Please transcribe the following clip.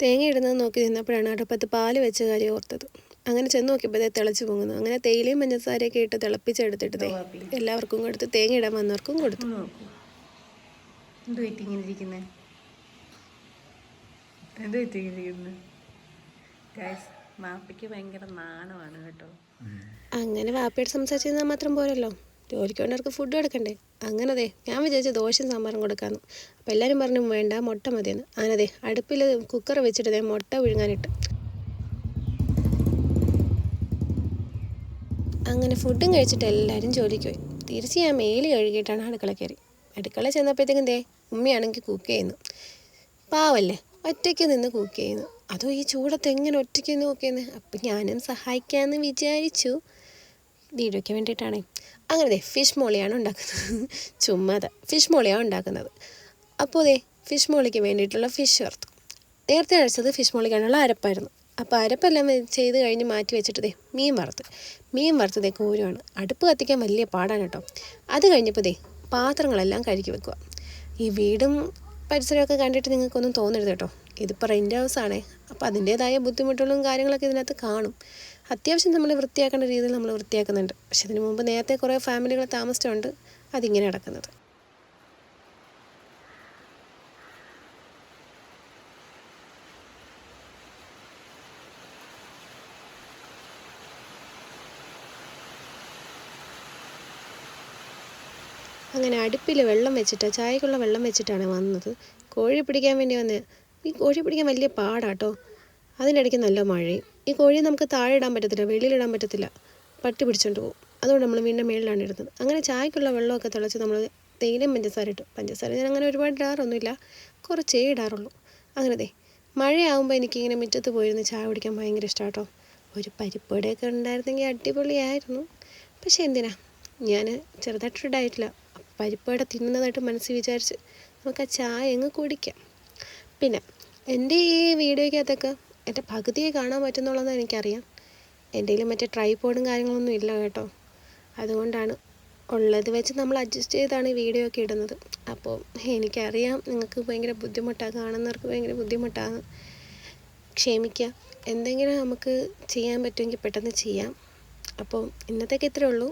തേങ്ങ ഇടുന്നത് നോക്കി നിന്നപ്പോഴാണ് അടുപ്പത്ത് പാല് വെച്ച കാര്യം ഓർത്തത്. അങ്ങനെ ചെന്ന് നോക്കിയപ്പോൾ ഇതേ തിളച്ച് പോകുന്നു. അങ്ങനെ തേയിലയും പഞ്ചസാരയൊക്കെ ഇട്ട് തിളപ്പിച്ചെടുത്തിട്ട് എല്ലാവർക്കും കൊടുത്ത് തേങ്ങ ഇടാൻ വന്നവർക്കും കൊടുത്തു. അങ്ങനെ വാപ്പയോട് സംസാരിച്ചാൽ മാത്രം പോരല്ലോ, ജോലിക്ക് വേണ്ടവർക്ക് ഫുഡ് കൊടുക്കണ്ടേ. അങ്ങനെ അതെ ഞാൻ വിചാരിച്ച ദോശയും സാമ്പാറും കൊടുക്കാമെന്ന്. അപ്പോൾ എല്ലാവരും പറഞ്ഞു വേണ്ട, മുട്ട മതിയെന്ന്. അങ്ങനതെ അടുപ്പിൽ കുക്കർ വെച്ചിട്ട് മുട്ട പുഴുങ്ങാനിട്ട്. അങ്ങനെ ഫുഡും കഴിച്ചിട്ട് എല്ലാവരും ജോലിക്ക് പോയി. തിരിച്ച് ഞാൻ മേല് കഴുകിയിട്ടാണ് അടുക്കള കയറി. അടുക്കള ചെന്നപ്പോഴത്തേക്കും ഉമ്മയാണെങ്കിൽ കുക്ക് ചെയ്യുന്നു. പാവല്ലേ, ഒറ്റയ്ക്ക് നിന്ന് കുക്ക് ചെയ്യുന്നു. അതോ ഈ ചൂടത്ത് എങ്ങനെ ഒറ്റയ്ക്ക് നിന്ന് കുക്ക് ചെയ്യുന്നത്. അപ്പം ഞാനും സഹായിക്കാമെന്ന് വിചാരിച്ചു, വീഡിയോയ്ക്ക് വേണ്ടിയിട്ടാണേ. അങ്ങനെ ഫിഷ് മോളിയാണ് ഉണ്ടാക്കുന്നത്. ചുമ്മാതെ ഫിഷ് മോളിയാണ് ഉണ്ടാക്കുന്നത്. അപ്പോൾ ഫിഷ് മോളിക്ക് വേണ്ടിയിട്ടുള്ള ഫിഷ് വറുത്തു. നേരത്തെ കഴിച്ചത് ഫിഷ് മോളിക്കാനുള്ള അരപ്പായിരുന്നു. അപ്പോൾ അരപ്പെല്ലാം ചെയ്ത് കഴിഞ്ഞ് മാറ്റി വെച്ചിട്ട് മീൻ വറുത്തത് കോരുവാണ്. അടുപ്പ് കത്തിക്കാൻ വലിയ പാടാണ് കേട്ടോ. അത് കഴിഞ്ഞപ്പോൾ പാത്രങ്ങളെല്ലാം കഴുകി വെക്കുക. ഈ വീടും പരിസരമൊക്കെ കണ്ടിട്ട് നിങ്ങൾക്കൊന്നും തോന്നരുത് കേട്ടോ, ഇതിപ്പോൾ റെൻ്റ് ഹൗസാണേ. അപ്പോൾ അതിൻ്റേതായ ബുദ്ധിമുട്ടുകളും കാര്യങ്ങളൊക്കെ ഇതിനകത്ത് കാണും. അത്യാവശ്യം നമ്മൾ വൃത്തിയാക്കേണ്ട രീതിയിൽ നമ്മൾ വൃത്തിയാക്കുന്നുണ്ട്. പക്ഷെ ഇതിനു മുമ്പ് നേരത്തെ കുറേ ഫാമിലികൾ താമസിച്ചുകൊണ്ട് അതിങ്ങനെ നടക്കുന്നത്. അങ്ങനെ അടുപ്പിൽ വെള്ളം വെച്ചിട്ട്, ചായക്കുള്ള വെള്ളം വെച്ചിട്ടാണ് വന്നത്. കോഴി പിടിക്കാൻ വേണ്ടി വന്നത്. ഈ കോഴി പിടിക്കാൻ വലിയ പാടാട്ടോ. അതിനിടയ്ക്ക് നല്ല മഴയും. ഈ കോഴിയെ നമുക്ക് താഴെ ഇടാൻ പറ്റത്തില്ല, വെളിയിലിടാൻ പറ്റത്തില്ല, പട്ടി പിടിച്ചുകൊണ്ട് പോകും. അതുകൊണ്ട് നമ്മൾ വീണ്ടും മേളിലാണ് ഇടുന്നത്. അങ്ങനെ ചായക്കുള്ള വെള്ളമൊക്കെ തിളച്ച് നമ്മൾ തേയിലയും പഞ്ചസാര ഞാൻ അങ്ങനെ ഒരുപാട് ഇടാറൊന്നുമില്ല, കുറച്ചേ ഇടാറുള്ളൂ. അങ്ങനെ മഴയാകുമ്പോൾ എനിക്കിങ്ങനെ മുറ്റത്ത് പോയിരുന്ന് ചായ കുടിക്കാൻ ഭയങ്കര ഇഷ്ടമാണ് കേട്ടോ. ഒരു പരിപ്പുവടയൊക്കെ ഉണ്ടായിരുന്നെങ്കിൽ അടിപൊളിയായിരുന്നു. പക്ഷേ എന്തിനാ, ഞാൻ ചെറുതായിട്ടൊരു ഡയറ്റില്ല. പരിപ്പുവട തിന്നുന്നതായിട്ട് മനസ്സിൽ വിചാരിച്ച് നമുക്ക് ആ ചായ അങ്ങ് കുടിക്കാം. പിന്നെ എൻ്റെ ഈ വീഡിയോയ്ക്കകത്തൊക്കെ എൻ്റെ പകുതിയെ കാണാൻ പറ്റുന്നുള്ളതെന്ന് എനിക്കറിയാം. എൻ്റെ കയ്യിൽ മറ്റേ ട്രൈപോഡും കാര്യങ്ങളൊന്നും ഇല്ല കേട്ടോ. അതുകൊണ്ടാണ് ഉള്ളത് വെച്ച് നമ്മൾ അഡ്ജസ്റ്റ് ചെയ്താണ് ഈ വീഡിയോ ഒക്കെ ഇടുന്നത്. അപ്പോൾ എനിക്കറിയാം നിങ്ങൾക്ക് ഭയങ്കര ബുദ്ധിമുട്ടാണ്, കാണുന്നവർക്ക് ഭയങ്കര ബുദ്ധിമുട്ടാണ്, ക്ഷമിക്കുക. എന്തെങ്കിലും നമുക്ക് ചെയ്യാൻ പറ്റുമെങ്കിൽ പെട്ടെന്ന് ചെയ്യാം. അപ്പോൾ ഇന്നത്തേക്ക് ഇത്രയേ ഉള്ളൂ.